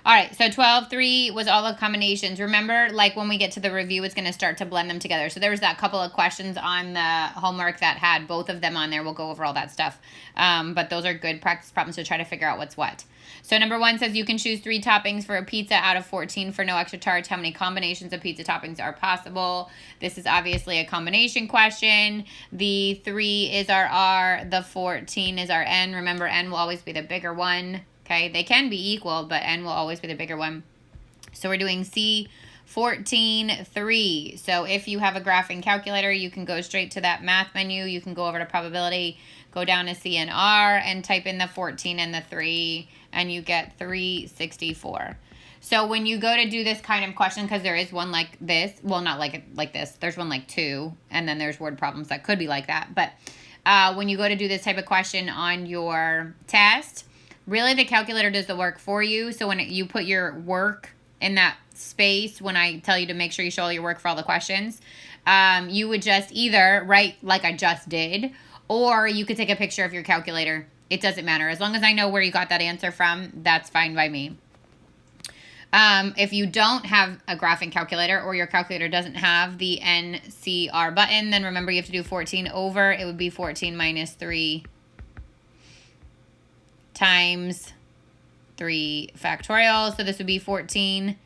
All right, so 12-3 was all the combinations. Remember, like when we get to the review, it's going to start to blend them together. So there was that couple of questions on the homework that had both of them on there. We'll go over all that stuff. But those are good practice problems to try to figure out what's what. So number 1 says you can choose 3 toppings for a pizza out of 14 for no extra charge. How many combinations of pizza toppings are possible? This is obviously a combination question. The 3 is our R. The 14 is our N. Remember, N will always be the bigger one. Okay, they can be equal, but N will always be the bigger one. So we're doing C 14-3. So if you have a graphing calculator, you can go straight to that math menu. You can go over to probability, go down to C and R, and type in the 14 and the 3, and you get 364. So when you go to do this kind of question, because there is one like this, well, not like this. There's one like 2, and then there's word problems that could be like that. But when you go to do this type of question on your test, really the calculator does the work for you. So when you put your work in that space, when I tell you to make sure you show all your work for all the questions, you would just either write like I just did, or you could take a picture of your calculator. It doesn't matter. As long as I know where you got that answer from, that's fine by me. If you don't have a graphing calculator, or your calculator doesn't have the NCR button, then remember you have to do 14 over. It would be 14 minus 3 times 3 factorial. So this would be 14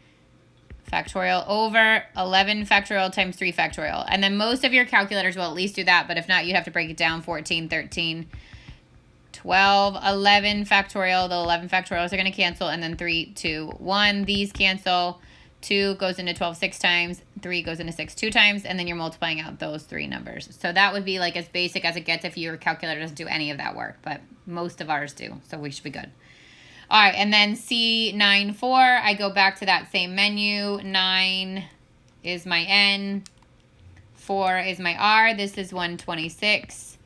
factorial over 11 factorial times 3 factorial. And then most of your calculators will at least do that, but if not, you'd have to break it down. 14, 13, 12, 11 factorial. The 11 factorials are going to cancel, and then 3, 2, 1. These cancel. 2 goes into 12 6 times. 3 goes into 6 2 times, and then you're multiplying out those 3 numbers. So that would be like as basic as it gets if your calculator doesn't do any of that work, but most of ours do, so we should be good. All right, and then C9-4, I go back to that same menu. 9 is my N. 4 is my R. This is 126.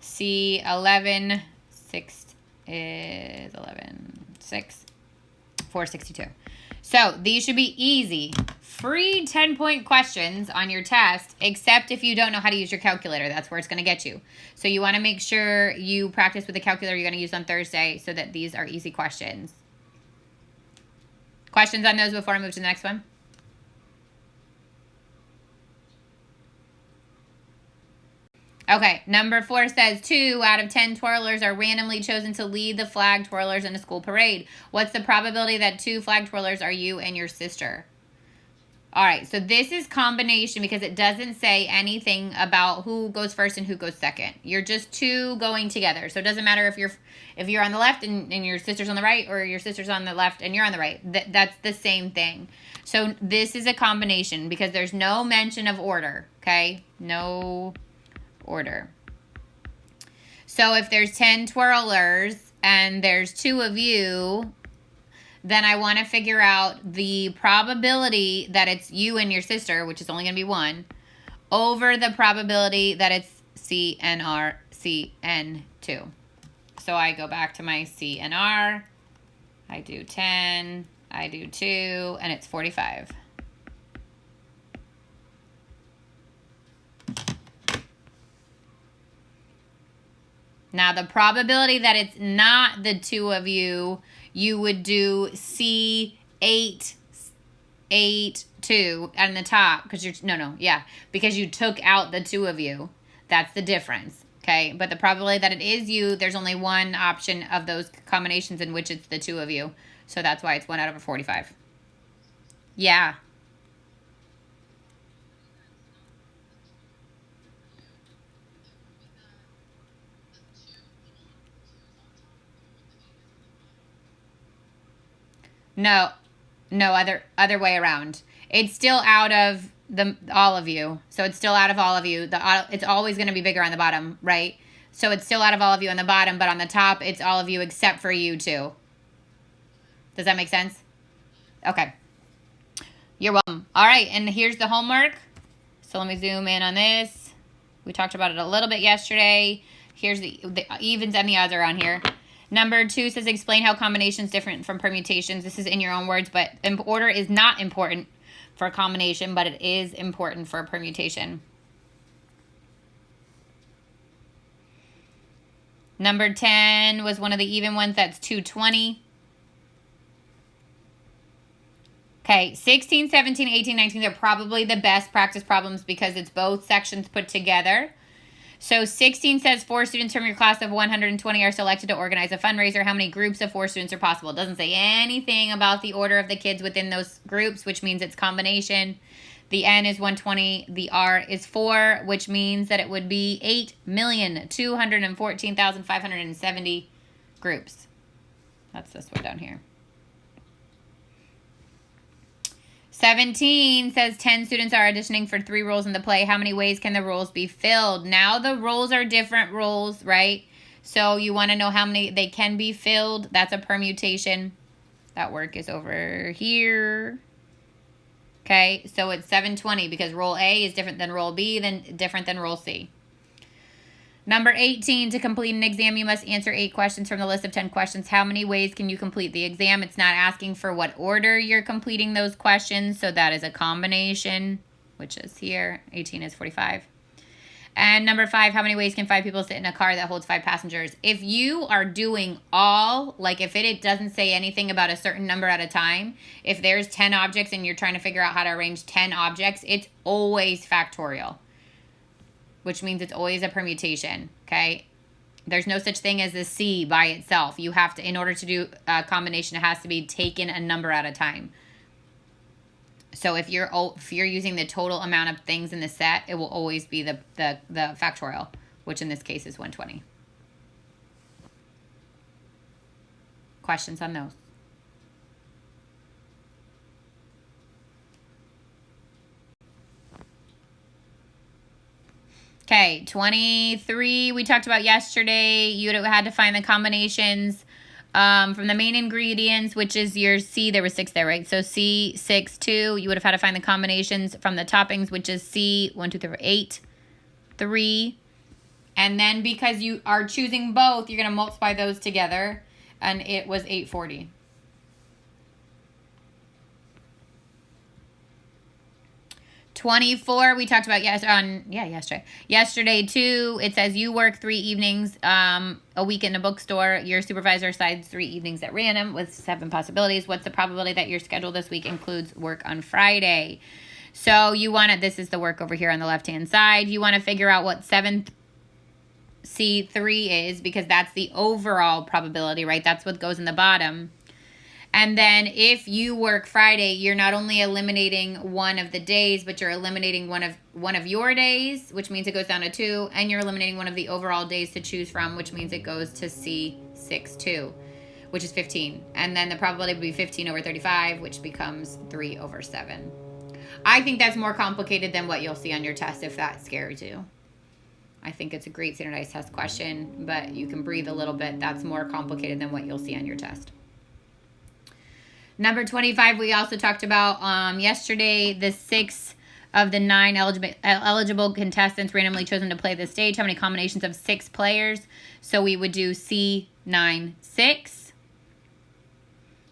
C11, 6 is 11, 6, 462. So these should be easy, free 10-point questions on your test, except if you don't know how to use your calculator. That's where it's going to get you. So you want to make sure you practice with the calculator you're going to use on Thursday so that these are easy questions. Questions on those before I move to the next one? Okay, number 4 says 2 out of 10 twirlers are randomly chosen to lead the flag twirlers in a school parade. What's the probability that 2 flag twirlers are you and your sister? All right, so this is combination because it doesn't say anything about who goes first and who goes second. You're just 2 going together. So it doesn't matter if you're on the left and your sister's on the right, or your sister's on the left and you're on the right. That's the same thing. So this is a combination because there's no mention of order, okay? No order. So if there's 10 twirlers and there's 2 of you, then I want to figure out the probability that it's you and your sister, which is only going to be 1, over the probability that it's CNR, CN2. So I go back to my CNR, I do 10, I do 2, and it's 45. Now, the probability that it's not the 2 of you, you would do C8, 8, 2 on the top because because you took out the 2 of you. That's the difference, okay? But the probability that it is you, there's only one option of those combinations in which it's the 2 of you. So that's why it's 1 out of 45. Yeah. No, other way around. It's still out of all of you. So it's still out of all of you. It's always going to be bigger on the bottom, right? So it's still out of all of you on the bottom, but on the top, it's all of you except for you 2. Does that make sense? Okay. You're welcome. All right, and here's the homework. So let me zoom in on this. We talked about it a little bit yesterday. Here's the evens and the odds are on here. Number 2 says explain how combinations different from permutations. This is in your own words, but order is not important for a combination, but it is important for a permutation. Number 10 was one of the even ones. That's 220. Okay, 16, 17, 18, 19 are probably the best practice problems because it's both sections put together. So 16 says 4 students from your class of 120 are selected to organize a fundraiser. How many groups of 4 students are possible? It doesn't say anything about the order of the kids within those groups, which means it's combination. The N is 120. The R is 4, which means that it would be 8,214,570 groups. That's this one down here. 17 says 10 students are auditioning for 3 roles in the play. How many ways can the roles be filled? Now the roles are different roles, right? So you want to know how many they can be filled. That's a permutation. That work is over here. Okay, so it's 720 because role A is different than role B, then different than role C. Number 18, to complete an exam, you must answer 8 questions from the list of 10 questions. How many ways can you complete the exam? It's not asking for what order you're completing those questions, so that is a combination, which is here. 18 is 45. And number 5, how many ways can 5 people sit in a car that holds 5 passengers? If you are doing all, like if it doesn't say anything about a certain number at a time, if there's 10 objects and you're trying to figure out how to arrange 10 objects, it's always factorial, which means it's always a permutation, okay? There's no such thing as a C by itself. You have to, in order to do a combination, it has to be taken a number at a time. So if you're using the total amount of things in the set, it will always be the factorial, which in this case is 120. Questions on those? Okay, 23 we talked about yesterday. You had to find the combinations from the main ingredients, which is your C. There were 6 there, right? So C, 6, 2. You would have had to find the combinations from the toppings, which is C, 1, 2, 3, 4, 8, 3. And then because you are choosing both, you're going to multiply those together, and it was 840. $24 we talked about yesterday. Yesterday too, it says you work 3 evenings a week in a bookstore. Your supervisor assigns 3 evenings at random with 7 possibilities. What's the probability that your schedule this week includes work on Friday? So you want to, this is the work over here on the left-hand side. You want to figure out what 7th C3 is because that's the overall probability, right? That's what goes in the bottom. And then if you work Friday, you're not only eliminating one of the days, but you're eliminating one of your days, which means it goes down to 2, and you're eliminating one of the overall days to choose from, which means it goes to C6-2, which is 15. And then the probability would be 15 over 35, which becomes 3 over 7. I think that's more complicated than what you'll see on your test if that scares you. I think it's a great standardized test question, but you can breathe a little bit. That's more complicated than what you'll see on your test. Number 25, we also talked about yesterday, the 6 of the 9 eligible contestants randomly chosen to play the stage. How many combinations of 6 players? So we would do C9, 6.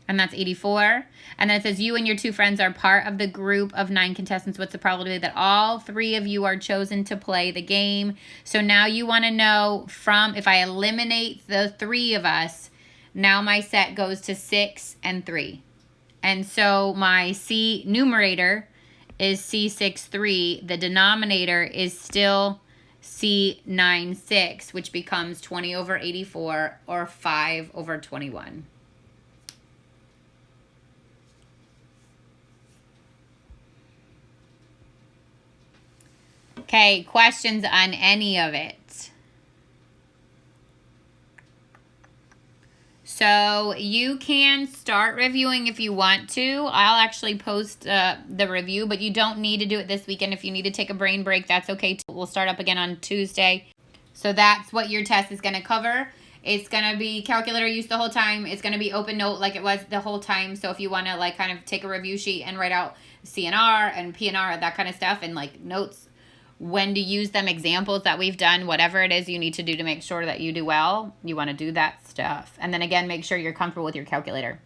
And that's 84. And then it says you and your 2 friends are part of the group of 9 contestants. What's the probability that all 3 of you are chosen to play the game? So now you want to know if I eliminate the 3 of us, now my set goes to 6 and 3. And so my C numerator is C6-3. The denominator is still C9-6, which becomes 20 over 84 or 5 over 21. Okay, questions on any of it? So you can start reviewing if you want to. I'll actually post the review, but you don't need to do it this weekend. If you need to take a brain break, that's okay too. We'll start up again on Tuesday. So that's what your test is going to cover. It's going to be calculator use the whole time. It's going to be open note like it was the whole time. So if you want to like kind of take a review sheet and write out CNR and PNR, that kind of stuff, and like notes, when to use them, examples that we've done, whatever it is you need to do to make sure that you do well, you want to do that stuff. And then again, make sure you're comfortable with your calculator.